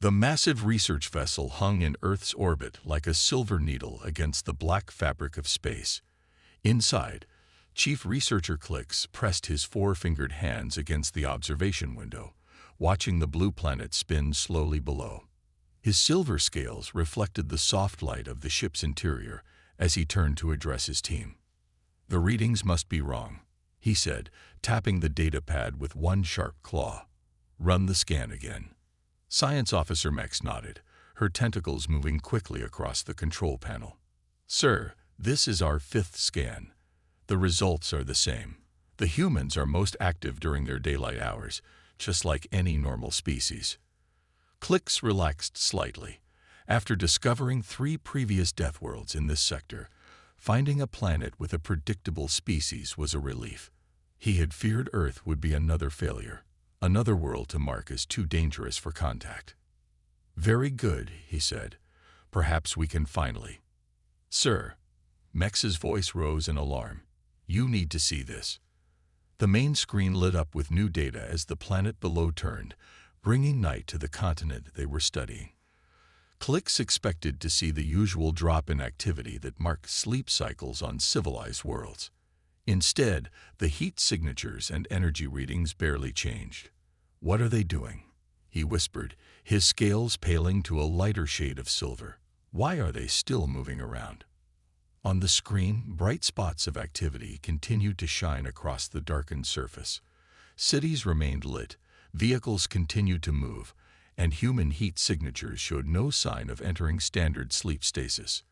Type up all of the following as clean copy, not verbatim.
The massive research vessel hung in Earth's orbit like a silver needle against the black fabric of space. Inside, Chief Researcher Clicks pressed his four-fingered hands against the observation window, watching the blue planet spin slowly below. His silver scales reflected the soft light of the ship's interior as he turned to address his team. "The readings must be wrong," he said, tapping the data pad with one sharp claw. "Run the scan again." Science Officer Mex nodded, her tentacles moving quickly across the control panel. "Sir, this is our fifth scan. The results are the same. The humans are most active during their daylight hours, just like any normal species." Clicks relaxed slightly. After discovering 3 previous Deathworlds in this sector, finding a planet with a predictable species was a relief. He had feared Earth would be another failure, another world to mark as too dangerous for contact. "Very good," he said. "Perhaps we can finally—" "Sir," Mex's voice rose in alarm. "You need to see this." The main screen lit up with new data as the planet below turned, bringing night to the continent they were studying. Clicks expected to see the usual drop in activity that marks sleep cycles on civilized worlds. Instead, the heat signatures and energy readings barely changed. "What are they doing?" he whispered, his scales paling to a lighter shade of silver. "Why are they still moving around?" On the screen, bright spots of activity continued to shine across the darkened surface. Cities remained lit, vehicles continued to move, and human heat signatures showed no sign of entering standard sleep stasis.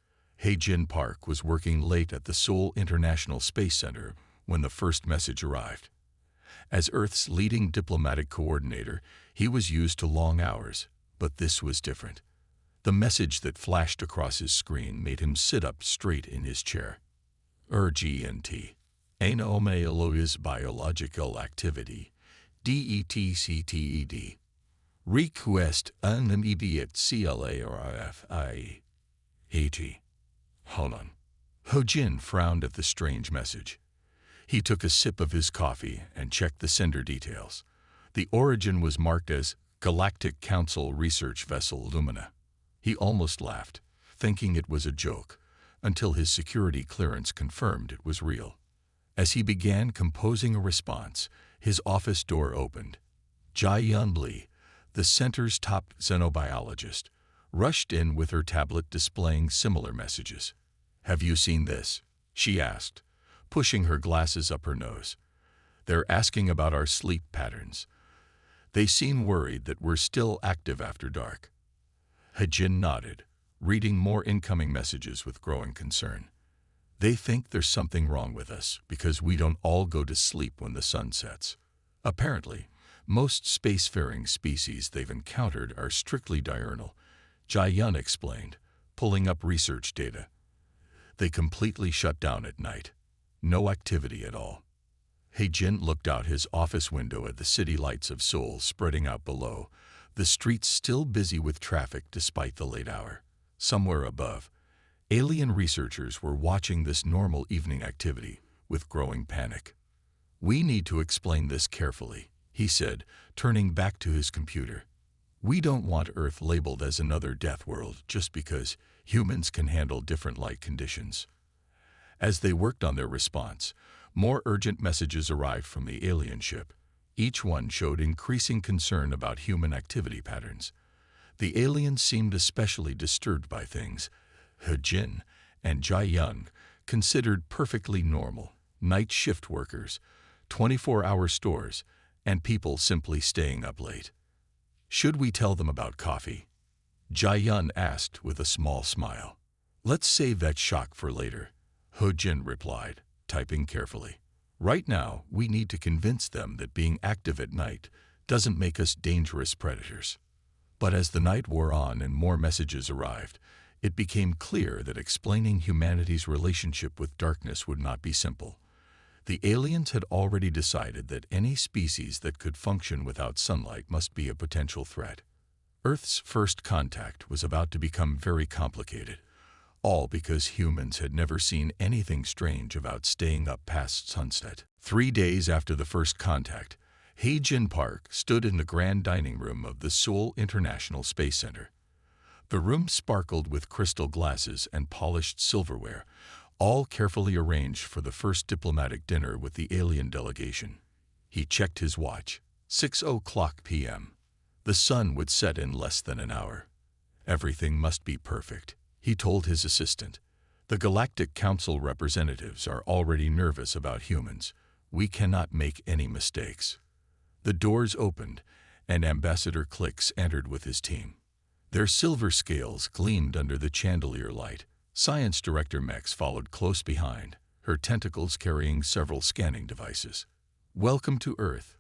Heijin Park was working late at the Seoul International Space Center when the first message arrived. As Earth's leading diplomatic coordinator, he was used to long hours, but this was different. The message that flashed across his screen made him sit up straight in his chair. "Urgent. Anomalous biological activity. DETCTED. Request an immediate CLARFI. HG. Hold on." Hojin frowned at the strange message. He took a sip of his coffee and checked the sender details. The origin was marked as Galactic Council Research Vessel Lumina. He almost laughed, thinking it was a joke, until his security clearance confirmed it was real. As he began composing a response, his office door opened. Jae-Yun Lee, the center's top xenobiologist, rushed in with her tablet displaying similar messages. "Have you seen this?" she asked, pushing her glasses up her nose. "They're asking about our sleep patterns. They seem worried that we're still active after dark." Hajin nodded, reading more incoming messages with growing concern. "They think there's something wrong with us because we don't all go to sleep when the sun sets. Apparently, most spacefaring species they've encountered are strictly diurnal," Jae-Yun explained, pulling up research data. "They completely shut down at night. No activity at all." Heijin looked out his office window at the city lights of Seoul spreading out below, the streets still busy with traffic despite the late hour. Somewhere above, alien researchers were watching this normal evening activity with growing panic. "We need to explain this carefully," he said, turning back to his computer. "We don't want Earth labeled as another death world just because humans can handle different light conditions." As they worked on their response, more urgent messages arrived from the alien ship. Each one showed increasing concern about human activity patterns. The aliens seemed especially disturbed by things Hejin and Jae-Yun considered perfectly normal: night shift workers, 24-hour stores, and people simply staying up late. "Should we tell them about coffee?" Jae-Yun asked with a small smile. "Let's save that shock for later," Hojin replied, typing carefully. "Right now, we need to convince them that being active at night doesn't make us dangerous predators." But as the night wore on and more messages arrived, it became clear that explaining humanity's relationship with darkness would not be simple. The aliens had already decided that any species that could function without sunlight must be a potential threat. Earth's first contact was about to become very complicated, all because humans had never seen anything strange about staying up past sunset. 3 days after the first contact, Heijin Park stood in the grand dining room of the Seoul International Space Center. The room sparkled with crystal glasses and polished silverware, all carefully arranged for the first diplomatic dinner with the alien delegation. He checked his watch. 6:00 p.m. The sun would set in less than an hour. Everything must be perfect, he told his assistant. The Galactic Council representatives are already nervous about humans. We cannot make any mistakes. The doors opened, and Ambassador Klix entered with his team. Their silver scales gleamed under the chandelier light. Science Director Mex followed close behind, her tentacles carrying several scanning devices. "Welcome to Earth,"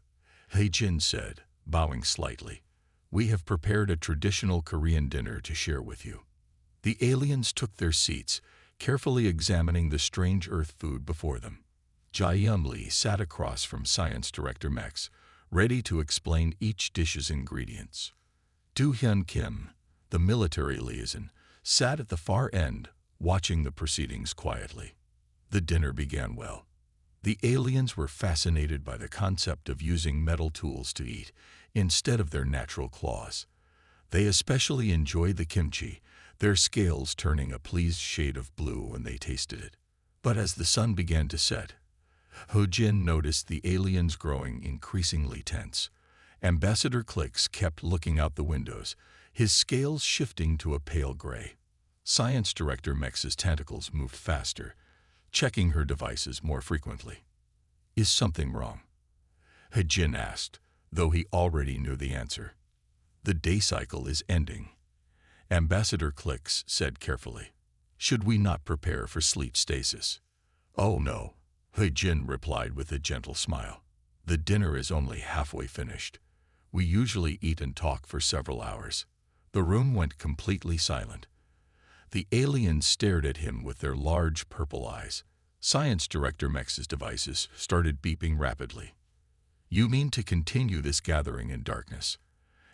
Heijin said, bowing slightly. "We have prepared a traditional Korean dinner to share with you." The aliens took their seats, carefully examining the strange Earth food before them. Jae-yun Lee sat across from Science Director Mex, ready to explain each dish's ingredients. Do-hyun Kim, the military liaison, sat at the far end, watching the proceedings quietly. The dinner began well. The aliens were fascinated by the concept of using metal tools to eat, instead of their natural claws. They especially enjoyed the kimchi, their scales turning a pleased shade of blue when they tasted it. But as the sun began to set, Ho-jin noticed the aliens growing increasingly tense. Ambassador Klix kept looking out the windows, his scales shifting to a pale gray. Science Director Mex's tentacles moved faster, checking her devices more frequently. "Is something wrong?" Ho-jin asked, though he already knew the answer. "The day cycle is ending," Ambassador Klix said carefully. "Should we not prepare for sleep stasis?" "Oh no," Ho-jin replied with a gentle smile. "The dinner is only halfway finished. We usually eat and talk for several hours." The room went completely silent. The aliens stared at him with their large purple eyes. Science Director Mex's devices started beeping rapidly. "You mean to continue this gathering in darkness?"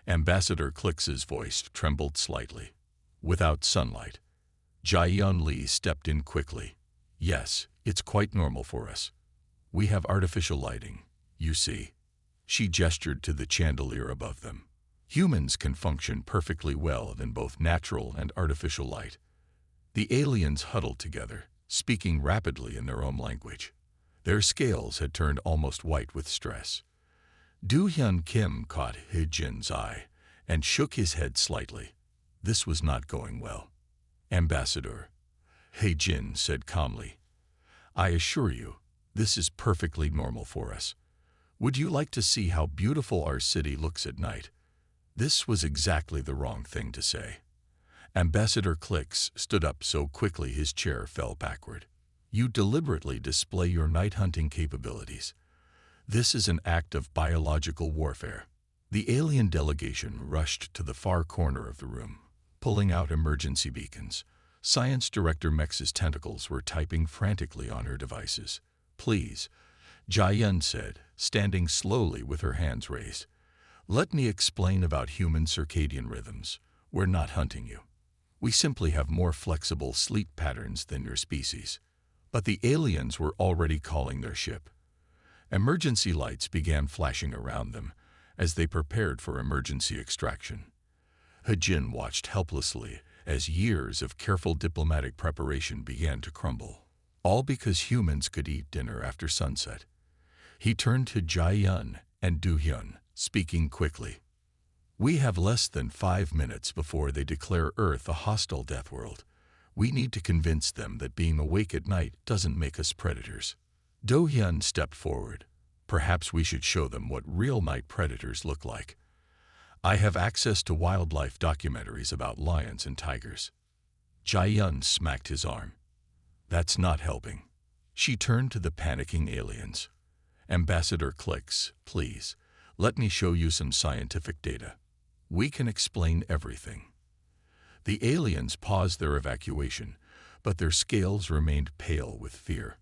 Ambassador Klix's voice trembled slightly. "Without sunlight." Jae-yun Lee stepped in quickly. "Yes, it's quite normal for us. We have artificial lighting, you see." She gestured to the chandelier above them. "Humans can function perfectly well in both natural and artificial light." The aliens huddled together, speaking rapidly in their own language. Their scales had turned almost white with stress. Do-hyun Kim caught Ho-jin's eye and shook his head slightly. This was not going well. "Ambassador," Ho-jin said calmly, "I assure you, this is perfectly normal for us. Would you like to see how beautiful our city looks at night?" This was exactly the wrong thing to say. Ambassador Klix stood up so quickly his chair fell backward. "You deliberately display your night hunting capabilities. This is an act of biological warfare." The alien delegation rushed to the far corner of the room, pulling out emergency beacons. Science Director Mex's tentacles were typing frantically on her devices. "Please," Jae-yun said, standing slowly with her hands raised. "Let me explain about human circadian rhythms. We're not hunting you. We simply have more flexible sleep patterns than your species." But the aliens were already calling their ship. Emergency lights began flashing around them as they prepared for emergency extraction. Ho-jin watched helplessly as years of careful diplomatic preparation began to crumble, all because humans could eat dinner after sunset. He turned to Jae-yun and Do-hyun, speaking quickly. "We have less than 5 minutes before they declare Earth a hostile Deathworld. We need to convince them that being awake at night doesn't make us predators." Do-hyun stepped forward. "Perhaps we should show them what real night predators look like. I have access to wildlife documentaries about lions and tigers." Jae-yun smacked his arm. "That's not helping." She turned to the panicking aliens. "Ambassador Klix, please, let me show you some scientific data. We can explain everything." The aliens paused their evacuation, but their scales remained pale with fear.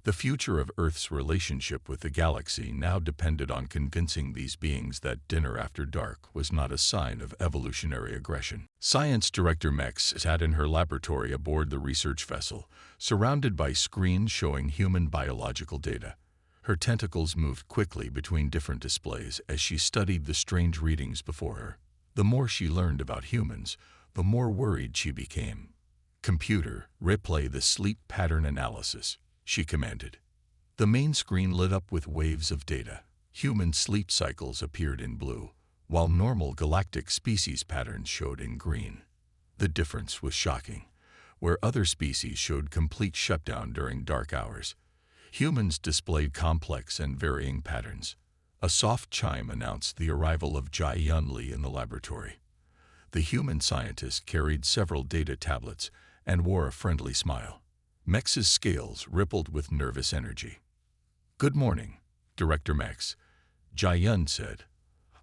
The future of Earth's relationship with the galaxy now depended on convincing these beings that dinner after dark was not a sign of evolutionary aggression. Science Director Mex sat in her laboratory aboard the research vessel, surrounded by screens showing human biological data. Her tentacles moved quickly between different displays as she studied the strange readings before her. The more she learned about humans, the more worried she became. "Computer, replay the sleep pattern analysis," she commanded. The main screen lit up with waves of data. Human sleep cycles appeared in blue, while normal galactic species patterns showed in green. The difference was shocking. Where other species showed complete shutdown during dark hours, humans displayed complex and varying patterns. A soft chime announced the arrival of Jai Yun-Li in the laboratory. The human scientist carried several data tablets and wore a friendly smile. Mex's scales rippled with nervous energy. "Good morning, Director Mex," Jai Yun said.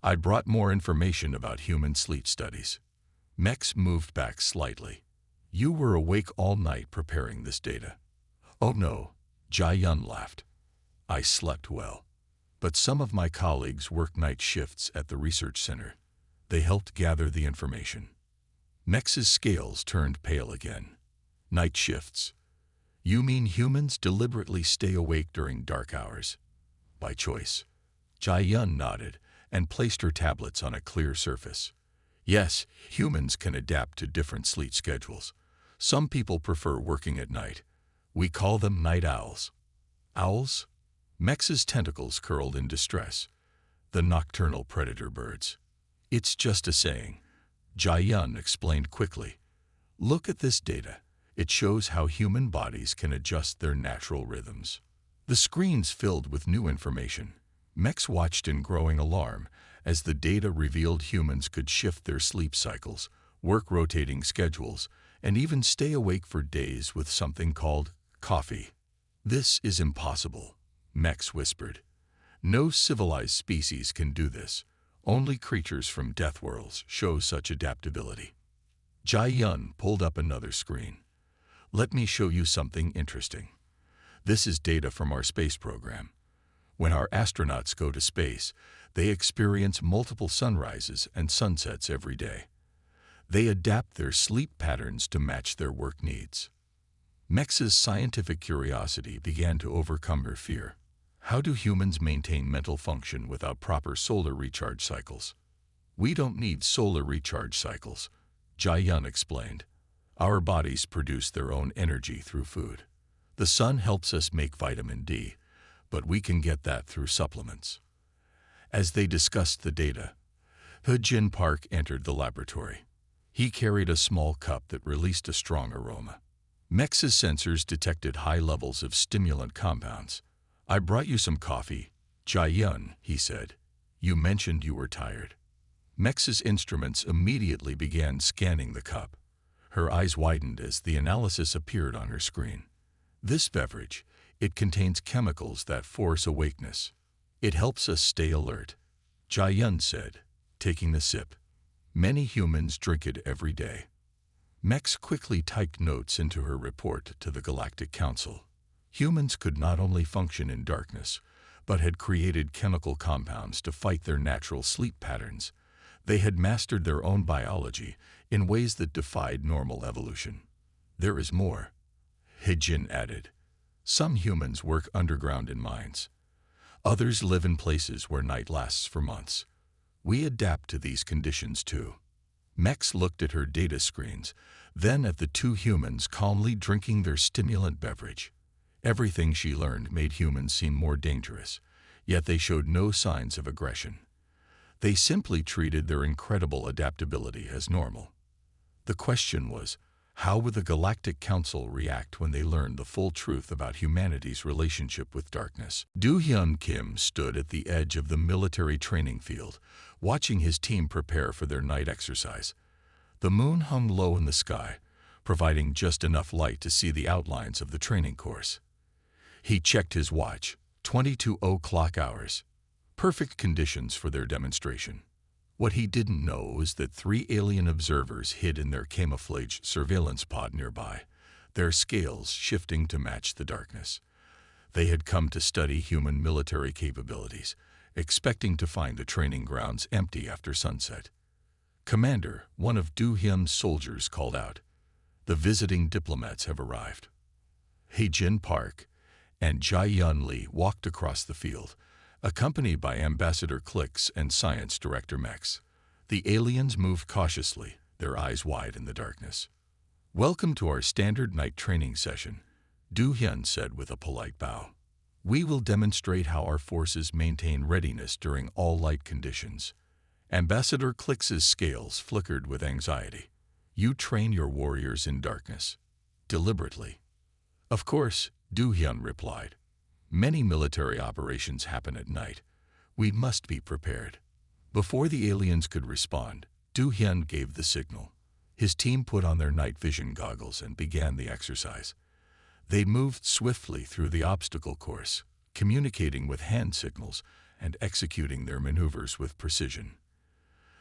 "I brought more information about human sleep studies." Mex moved back slightly. "You were awake all night preparing this data." "Oh no," Jai Yun laughed. "I slept well. But some of my colleagues worked night shifts at the research center. They helped gather the information." Mex's scales turned pale again. "Night shifts? You mean humans deliberately stay awake during dark hours?" "By choice." Jai Yun nodded and placed her tablets on a clear surface. "Yes, humans can adapt to different sleep schedules. Some people prefer working at night. We call them night owls." "Owls?" Mex's tentacles curled in distress. "The nocturnal predator birds." "It's just a saying," Jai Yun explained quickly. "Look at this data. It shows how human bodies can adjust their natural rhythms." The screens filled with new information. Mex watched in growing alarm as the data revealed humans could shift their sleep cycles, work rotating schedules, and even stay awake for days with something called coffee. "This is impossible," Mex whispered. "No civilized species can do this. Only creatures from Deathworlds show such adaptability." Jai Yun pulled up another screen. "Let me show you something interesting. This is data from our space program. When our astronauts go to space, they experience multiple sunrises and sunsets every day. They adapt their sleep patterns to match their work needs." Mex's scientific curiosity began to overcome her fear. "How do humans maintain mental function without proper solar recharge cycles?" "We don't need solar recharge cycles," Jai Yun explained. "Our bodies produce their own energy through food. The sun helps us make vitamin D, but we can get that through supplements." As they discussed the data, He-Jin Park entered the laboratory. He carried a small cup that released a strong aroma. Mex's sensors detected high levels of stimulant compounds. "I brought you some coffee, Jai Yun," he said. "You mentioned you were tired." Mex's instruments immediately began scanning the cup. Her eyes widened as the analysis appeared on her screen. "This beverage, it contains chemicals that force awakeness. It helps us stay alert," Jai Yun said, taking a sip. "Many humans drink it every day." Mex quickly typed notes into her report to the Galactic Council. Humans could not only function in darkness, but had created chemical compounds to fight their natural sleep patterns. They had mastered their own biology in ways that defied normal evolution. "There is more," He-Jin added. "Some humans work underground in mines. Others live in places where night lasts for months. We adapt to these conditions too." Mex looked at her data screens, then at the two humans calmly drinking their stimulant beverage. Everything she learned made humans seem more dangerous, yet they showed no signs of aggression. They simply treated their incredible adaptability as normal. The question was, how would the Galactic Council react when they learned the full truth about humanity's relationship with darkness? Do-hyun Kim stood at the edge of the military training field, watching his team prepare for their night exercise. The moon hung low in the sky, providing just enough light to see the outlines of the training course. He checked his watch, 22:00 clock hours. Perfect conditions for their demonstration. What he didn't know was that 3 alien observers hid in their camouflaged surveillance pod nearby, their scales shifting to match the darkness. They had come to study human military capabilities, expecting to find the training grounds empty after sunset. "Commander," one of Do-hyun's soldiers called out. "The visiting diplomats have arrived." He-Jin Park and Jai-Yun Lee walked across the field, accompanied by Ambassador Clicks and Science Director Mex. The aliens moved cautiously, their eyes wide in the darkness. "Welcome to our standard night training session," Do-hyun said with a polite bow. "We will demonstrate how our forces maintain readiness during all light conditions." Ambassador Clicks's scales flickered with anxiety. "You train your warriors in darkness." "Deliberately." "Of course," Do-hyun replied. "Many military operations happen at night. We must be prepared." Before the aliens could respond, Do-hyun gave the signal. His team put on their night vision goggles and began the exercise. They moved swiftly through the obstacle course, communicating with hand signals and executing their maneuvers with precision.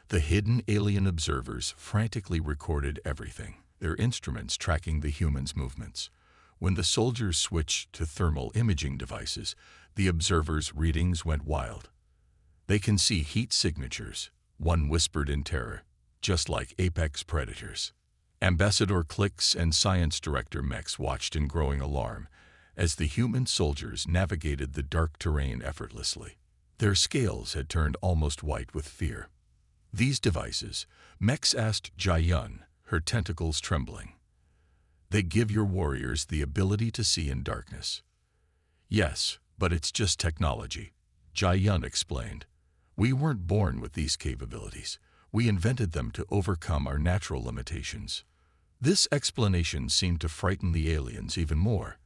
The hidden alien observers frantically recorded everything, their instruments tracking the humans' movements. When the soldiers switched to thermal imaging devices, the observers' readings went wild. "They can see heat signatures," one whispered in terror, "just like apex predators." Ambassador Clicks and Science Director Mex watched in growing alarm as the human soldiers navigated the dark terrain effortlessly. Their scales had turned almost white with fear. "These devices," Mex asked Jai-Yun, her tentacles trembling. "They give your warriors the ability to see in darkness." "Yes, but it's just technology," Jai-Yun explained. "We weren't born with these capabilities. We invented them to overcome our natural limitations." This explanation seemed to frighten the aliens even more.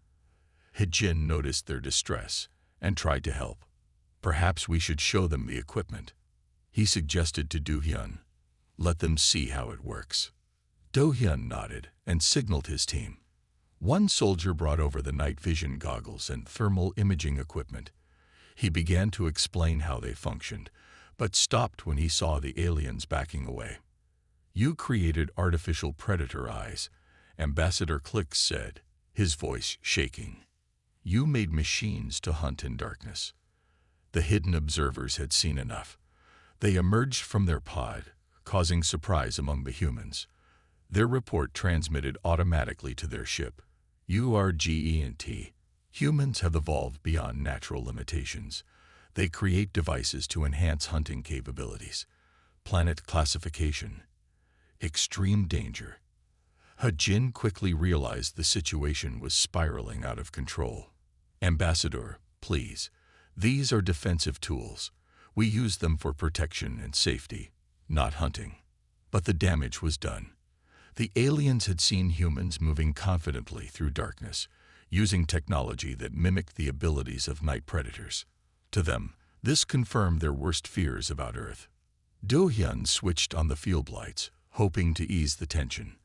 Hejin noticed their distress and tried to help. "Perhaps we should show them the equipment," he suggested to Do-hyun. "Let them see how it works." Do-hyun nodded and signaled his team. One soldier brought over the night vision goggles and thermal imaging equipment. He began to explain how they functioned, but stopped when he saw the aliens backing away. "You created artificial predator eyes," Ambassador Clicks said, his voice shaking. "You made machines to hunt in darkness." The hidden observers had seen enough. They emerged from their pod, causing surprise among the humans. Their report transmitted automatically to their ship. "URGENT. Humans have evolved beyond natural limitations. They create devices to enhance hunting capabilities. Planet classification. Extreme danger." Hejin quickly realized the situation was spiraling out of control. "Ambassador, please. These are defensive tools. We use them for protection and safety, not hunting." But the damage was done. The aliens had seen humans moving confidently through darkness, using technology that mimicked the abilities of night predators. To them, this confirmed their worst fears about Earth. Do-hyun switched on the field lights, hoping to ease the tension.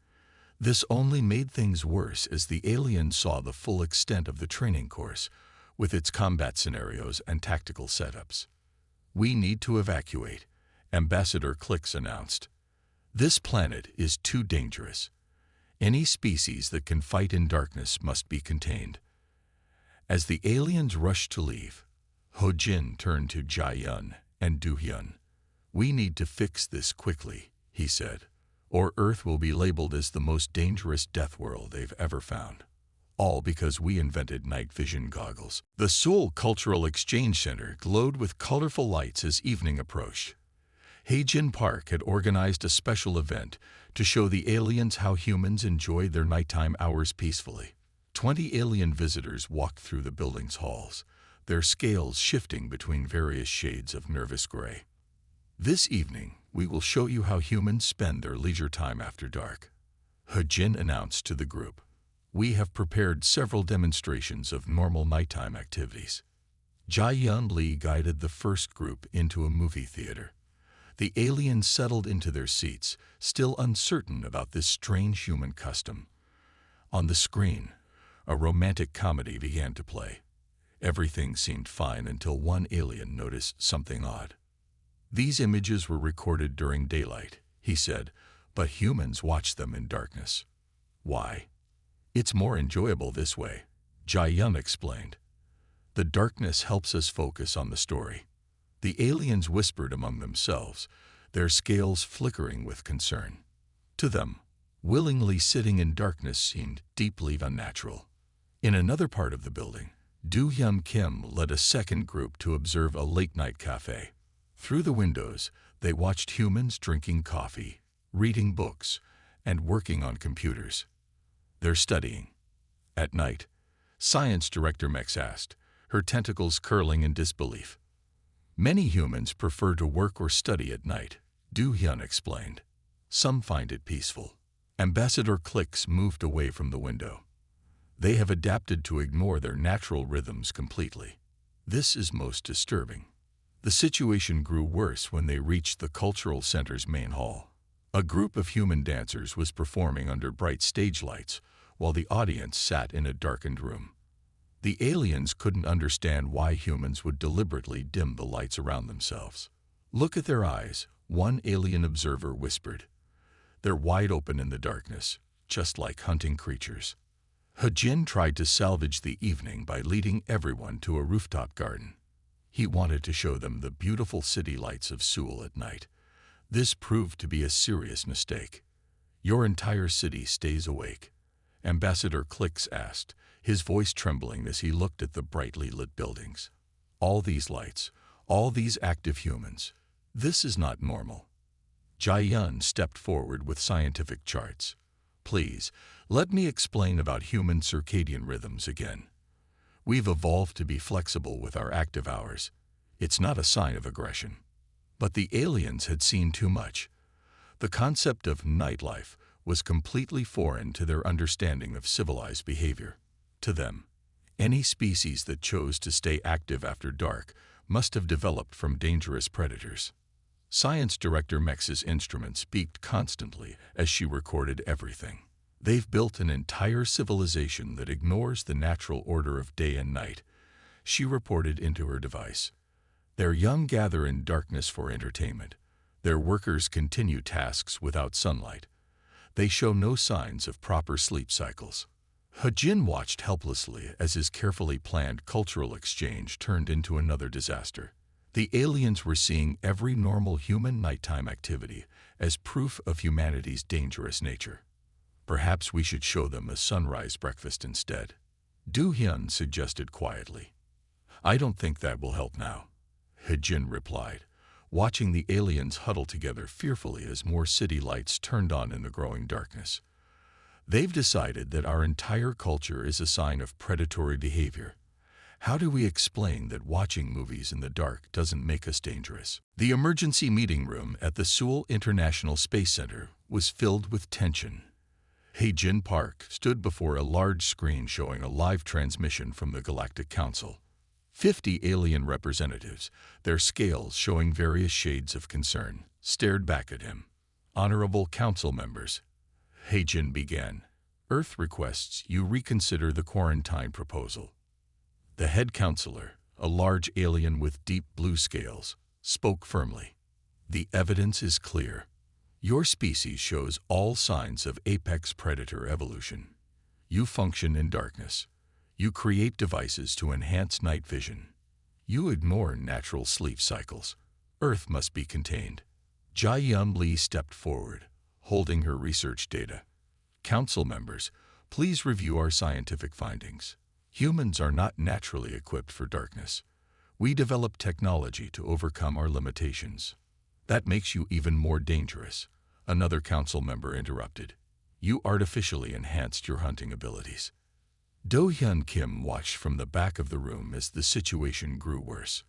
This only made things worse as the aliens saw the full extent of the training course, with its combat scenarios and tactical setups. "We need to evacuate," Ambassador Clicks announced. "This planet is too dangerous. Any species that can fight in darkness must be contained." As the aliens rushed to leave, Hojin turned to Jai-Yun and Do-hyun. "We need to fix this quickly," he said, "or Earth will be labeled as the most dangerous Deathworld they've ever found. All because we invented night vision goggles." The Seoul Cultural Exchange Center glowed with colorful lights as evening approached. Haejin Park had organized a special event to show the aliens how humans enjoyed their nighttime hours peacefully. 20 alien visitors walked through the building's halls, their scales shifting between various shades of nervous gray. "This evening, we will show you how humans spend their leisure time after dark," Hejin announced to the group. "We have prepared several demonstrations of normal nighttime activities." Jai-Yun Lee guided the first group into a movie theater. The aliens settled into their seats, still uncertain about this strange human custom. On the screen, a romantic comedy began to play. Everything seemed fine until one alien noticed something odd. "These images were recorded during daylight," he said, "but humans watch them in darkness." "Why?" "It's more enjoyable this way," Jai-Yun explained. "The darkness helps us focus on the story." The aliens whispered among themselves, their scales flickering with concern. To them, willingly sitting in darkness seemed deeply unnatural. In another part of the building, Do-hyun Kim led a second group to observe a late-night cafe. Through the windows, they watched humans drinking coffee, reading books, and working on computers. They're studying. At night, Science Director Mex asked, her tentacles curling in disbelief. Many humans prefer to work or study at night, Do-hyun explained. Some find it peaceful. Ambassador Clicks moved away from the window. They have adapted to ignore their natural rhythms completely. This is most disturbing. The situation grew worse when they reached the cultural center's main hall. A group of human dancers was performing under bright stage lights, while the audience sat in a darkened room. The aliens couldn't understand why humans would deliberately dim the lights around themselves. "Look at their eyes," one alien observer whispered. "They're wide open in the darkness, just like hunting creatures." Hajin tried to salvage the evening by leading everyone to a rooftop garden. He wanted to show them the beautiful city lights of Seoul at night. This proved to be a serious mistake. "Your entire city stays awake?" Ambassador Clicks asked, his voice trembling as he looked at the brightly lit buildings. "All these lights, all these active humans. This is not normal." Jae-yun stepped forward with scientific charts. "Please, let me explain about human circadian rhythms again. We've evolved to be flexible with our active hours. It's not a sign of aggression." But the aliens had seen too much. The concept of nightlife was completely foreign to their understanding of civilized behavior. To them, any species that chose to stay active after dark must have developed from dangerous predators. Science Director Mex's instruments beeped constantly as she recorded everything. "They've built an entire civilization that ignores the natural order of day and night," she reported into her device. "Their young gather in darkness for entertainment. Their workers continue tasks without sunlight. They show no signs of proper sleep cycles." Hajin watched helplessly as his carefully planned cultural exchange turned into another disaster. The aliens were seeing every normal human nighttime activity as proof of humanity's dangerous nature. "Perhaps we should show them a sunrise breakfast instead," Do-hyun suggested quietly. "I don't think that will help now," Hajin replied, watching the aliens huddle together fearfully as more city lights turned on in the growing darkness. "They've decided that our entire culture is a sign of predatory behavior. How do we explain that watching movies in the dark doesn't make us dangerous?" The emergency meeting room at the Seoul International Space Center was filled with tension. Hae-jin Park stood before a large screen showing a live transmission from the Galactic Council. 50 alien representatives, their scales showing various shades of concern, stared back at him. "Honorable Council members," Hae-jin began, "Earth requests you reconsider the quarantine proposal." The head counselor, a large alien with deep blue scales, spoke firmly. "The evidence is clear. Your species shows all signs of apex predator evolution. You function in darkness. You create devices to enhance night vision. You ignore natural sleep cycles. Earth must be contained." Jae-yun Lee stepped forward, holding her research data. "Council members, please review our scientific findings. Humans are not naturally equipped for darkness. We develop technology to overcome our limitations." "That makes you even more dangerous," another council member interrupted. "You artificially enhanced your hunting abilities." Do-hyun Kim watched from the back of the room as the situation grew worse.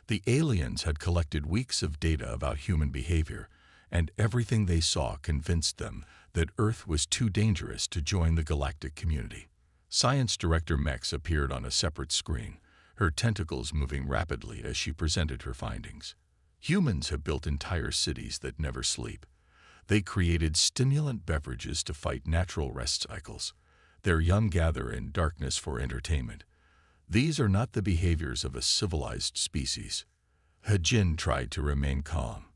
The aliens had collected weeks of data about human behavior, and everything they saw convinced them that Earth was too dangerous to join the galactic community. Science Director Mex appeared on a separate screen, her tentacles moving rapidly as she presented her findings. "Humans have built entire cities that never sleep. They created stimulant beverages to fight natural rest cycles. Their young gather in darkness for entertainment. These are not the behaviors of a civilized species." Hajin tried to remain calm.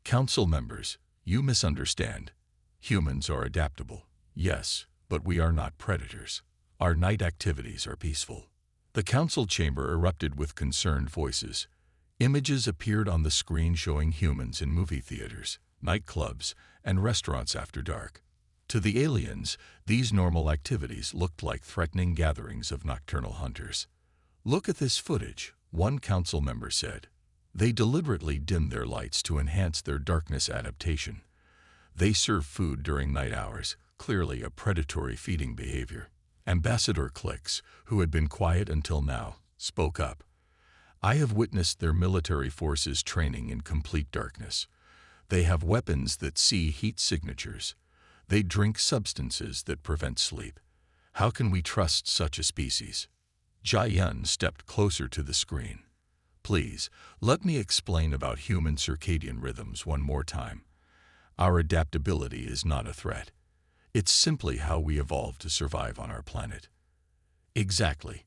"Council members, you misunderstand. Humans are adaptable, yes, but we are not predators. Our night activities are peaceful." The council chamber erupted with concerned voices. Images appeared on the screen showing humans in movie theaters, nightclubs, and restaurants after dark. To the aliens, these normal activities looked like threatening gatherings of nocturnal hunters. Look at this footage, one council member said. They deliberately dim their lights to enhance their darkness adaptation. They serve food during night hours, clearly a predatory feeding behavior. Ambassador Clicks, who had been quiet until now, spoke up. I have witnessed their military forces training in complete darkness. They have weapons that see heat signatures. They drink substances that prevent sleep. How can we trust such a species? Jai-Yun stepped closer to the screen. Please, let me explain about human circadian rhythms one more time. Our adaptability is not a threat. It's simply how we evolved to survive on our planet. Exactly.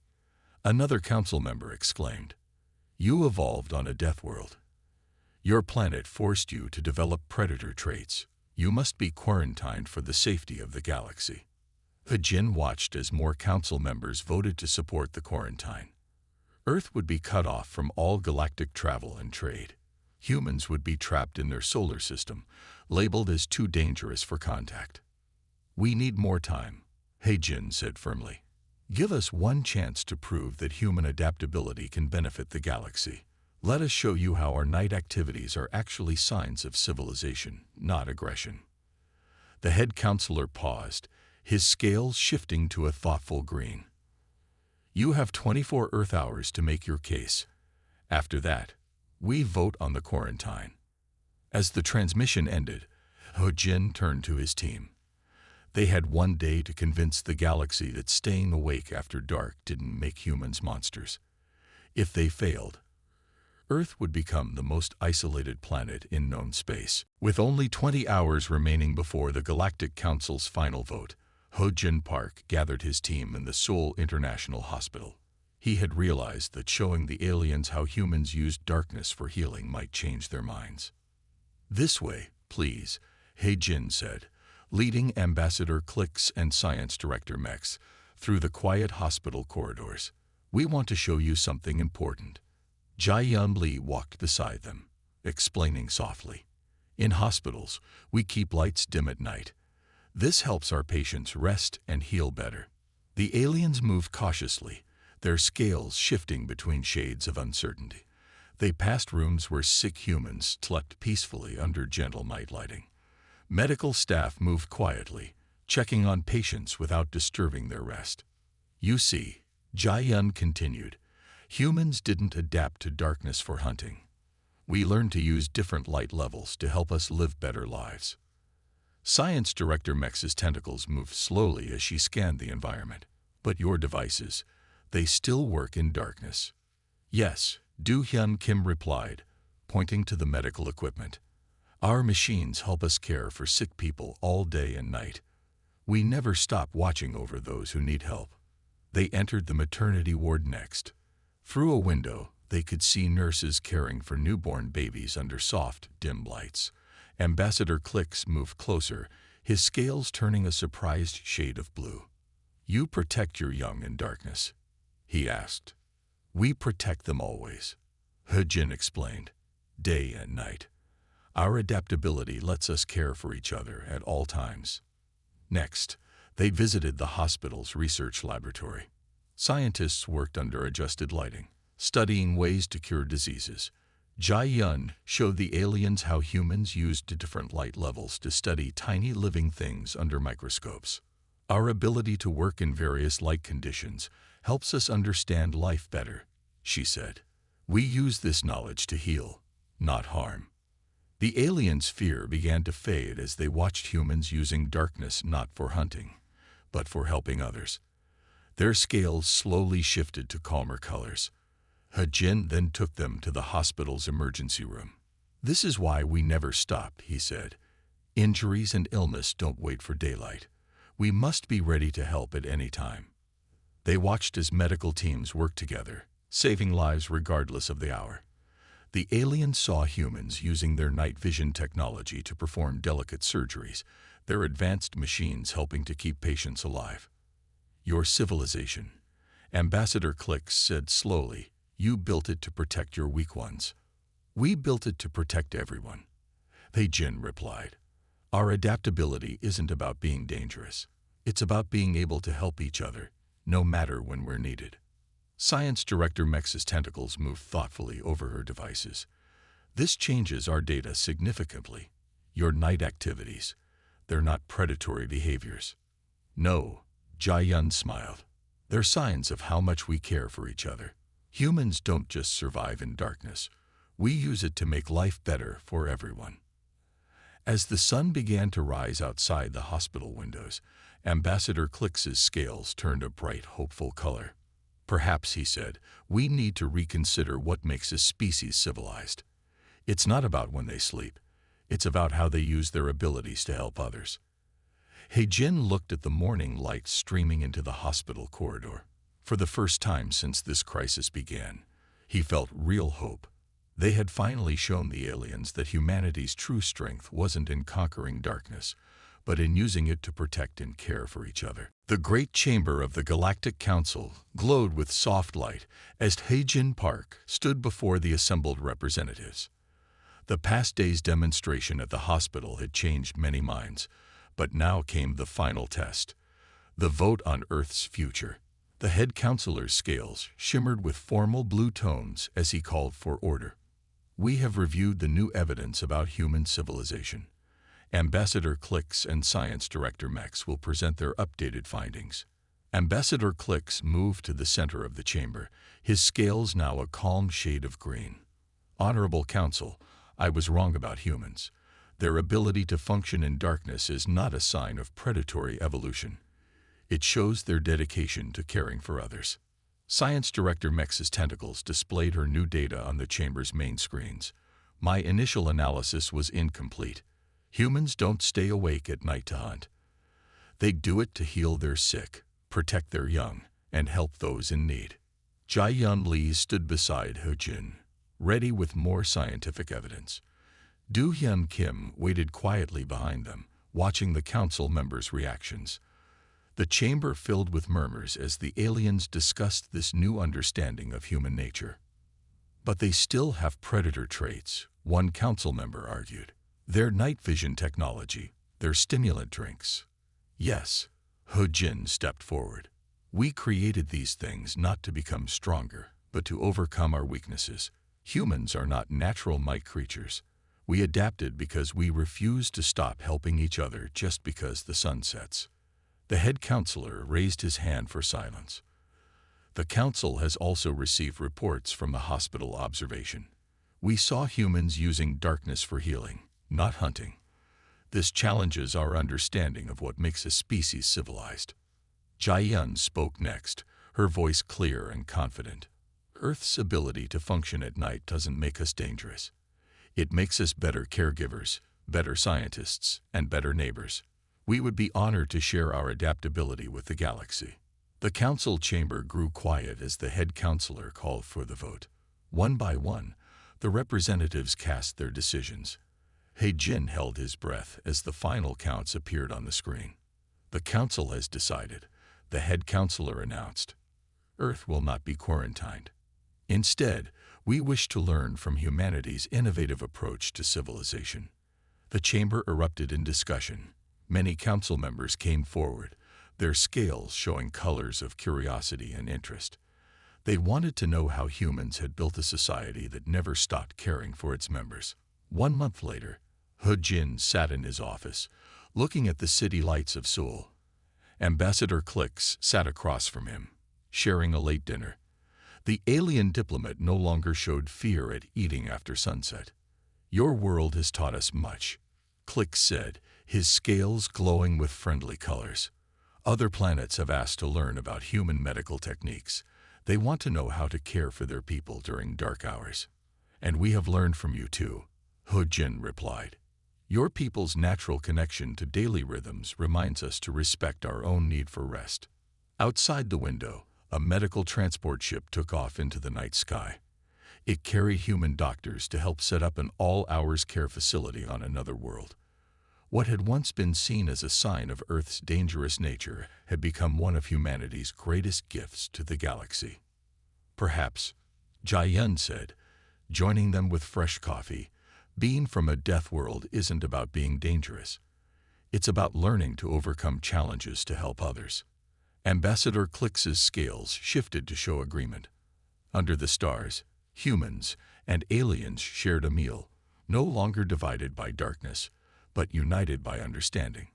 Another council member exclaimed. You evolved on a Deathworld. Your planet forced you to develop predator traits. You must be quarantined for the safety of the galaxy. Jin watched as more council members voted to support the quarantine. Earth would be cut off from all galactic travel and trade. Humans would be trapped in their solar system, labeled as too dangerous for contact. We need more time, Jin said firmly. Give us one chance to prove that human adaptability can benefit the galaxy. Let us show you how our night activities are actually signs of civilization, not aggression. The head counselor paused, his scales shifting to a thoughtful green. You have 24 Earth hours to make your case. After that, we vote on the quarantine. As the transmission ended, Jin turned to his team. They had one day to convince the galaxy that staying awake after dark didn't make humans monsters. If they failed, Earth would become the most isolated planet in known space. With only 20 hours remaining before the Galactic Council's final vote, Jin Park gathered his team in the Seoul International Hospital. He had realized that showing the aliens how humans used darkness for healing might change their minds. This way, please, Jin said, leading Ambassador Clicks and Science Director Mex through the quiet hospital corridors. We want to show you something important. Jai-Yun Lee walked beside them, explaining softly. In hospitals, we keep lights dim at night. This helps our patients rest and heal better. The aliens moved cautiously, their scales shifting between shades of uncertainty. They passed rooms where sick humans slept peacefully under gentle night lighting. Medical staff moved quietly, checking on patients without disturbing their rest. You see, Jai-Yun continued, humans didn't adapt to darkness for hunting. We learned to use different light levels to help us live better lives. Science Director Mex's tentacles moved slowly as she scanned the environment. But your devices, they still work in darkness. Yes, Do-Hyun Kim replied, pointing to the medical equipment. Our machines help us care for sick people all day and night. We never stop watching over those who need help. They entered the maternity ward next. Through a window, they could see nurses caring for newborn babies under soft, dim lights. Ambassador Clicks moved closer, his scales turning a surprised shade of blue. You protect your young in darkness, he asked. We protect them always, Jin explained, day and night. Our adaptability lets us care for each other at all times. Next, they visited the hospital's research laboratory. Scientists worked under adjusted lighting, studying ways to cure diseases. Jai-Yun showed the aliens how humans used different light levels to study tiny living things under microscopes. Our ability to work in various light conditions helps us understand life better, she said. We use this knowledge to heal, not harm. The aliens' fear began to fade as they watched humans using darkness not for hunting, but for helping others. Their scales slowly shifted to calmer colors. Jin then took them to the hospital's emergency room. This is why we never stop, he said. Injuries and illness don't wait for daylight. We must be ready to help at any time. They watched as medical teams worked together, saving lives regardless of the hour. The aliens saw humans using their night vision technology to perform delicate surgeries, their advanced machines helping to keep patients alive. Your civilization, Ambassador Clicks said slowly, you built it to protect your weak ones. We built it to protect everyone. Jin replied. Our adaptability isn't about being dangerous. It's about being able to help each other, no matter when we're needed. Science Director Mex's tentacles moved thoughtfully over her devices. This changes our data significantly. Your night activities, they're not predatory behaviors. No, Jai-Yun smiled. They're signs of how much we care for each other. Humans don't just survive in darkness. We use it to make life better for everyone. As the sun began to rise outside the hospital windows, Ambassador Clix's scales turned a bright, hopeful color. Perhaps, he said, we need to reconsider what makes a species civilized. It's not about when they sleep. It's about how they use their abilities to help others. He-Jin looked at the morning light streaming into the hospital corridor. For the first time since this crisis began, he felt real hope. They had finally shown the aliens that humanity's true strength wasn't in conquering darkness, but in using it to protect and care for each other. The great chamber of the Galactic Council glowed with soft light as He-Jin Park stood before the assembled representatives. The past day's demonstration at the hospital had changed many minds, but now came the final test, the vote on Earth's future. The head counselor's scales shimmered with formal blue tones as he called for order. We have reviewed the new evidence about human civilization. Ambassador Clix and Science Director Mex will present their updated findings. Ambassador Clix moved to the center of the chamber, his scales now a calm shade of green. Honorable Council, I was wrong about humans. Their ability to function in darkness is not a sign of predatory evolution. It shows their dedication to caring for others. Science Director Mex's tentacles displayed her new data on the chamber's main screens. My initial analysis was incomplete. Humans don't stay awake at night to hunt. They do it to heal their sick, protect their young, and help those in need. Jai-Yun Lee stood beside He-Jin, ready with more scientific evidence. Do-Hyun Kim waited quietly behind them, watching the council members' reactions. The chamber filled with murmurs as the aliens discussed this new understanding of human nature. But they still have predator traits, one council member argued. Their night vision technology, their stimulant drinks. Yes, He-Jin stepped forward. We created these things not to become stronger, but to overcome our weaknesses. Humans are not natural might creatures. We adapted because we refuse to stop helping each other just because the sun sets. The head counselor raised his hand for silence. The council has also received reports from the hospital observation. We saw humans using darkness for healing, not hunting. This challenges our understanding of what makes a species civilized. Jai-Yun spoke next, her voice clear and confident. Earth's ability to function at night doesn't make us dangerous. It makes us better caregivers, better scientists, and better neighbors. We would be honored to share our adaptability with the galaxy. The council chamber grew quiet as the head counselor called for the vote. One by one, the representatives cast their decisions. He-Jin held his breath as the final counts appeared on the screen. The council has decided, the head counselor announced. Earth will not be quarantined. Instead, we wish to learn from humanity's innovative approach to civilization. The chamber erupted in discussion. Many council members came forward, their scales showing colors of curiosity and interest. They wanted to know how humans had built a society that never stopped caring for its members. 1 month later, He-Jin sat in his office, looking at the city lights of Seoul. Ambassador Clix sat across from him, sharing a late dinner. The alien diplomat no longer showed fear at eating after sunset. Your world has taught us much, Clix said, his scales glowing with friendly colors. Other planets have asked to learn about human medical techniques. They want to know how to care for their people during dark hours. And we have learned from you too, He-Jin replied. Your people's natural connection to daily rhythms reminds us to respect our own need for rest. Outside the window, a medical transport ship took off into the night sky. It carried human doctors to help set up an all-hours care facility on another world. What had once been seen as a sign of Earth's dangerous nature had become one of humanity's greatest gifts to the galaxy. Perhaps, Jai-Yun said, joining them with fresh coffee, being from a Deathworld isn't about being dangerous. It's about learning to overcome challenges to help others. Ambassador Clix's scales shifted to show agreement. Under the stars, humans and aliens shared a meal, no longer divided by darkness, but united by understanding.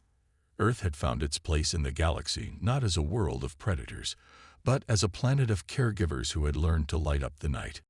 Earth had found its place in the galaxy not as a world of predators, but as a planet of caregivers who had learned to light up the night.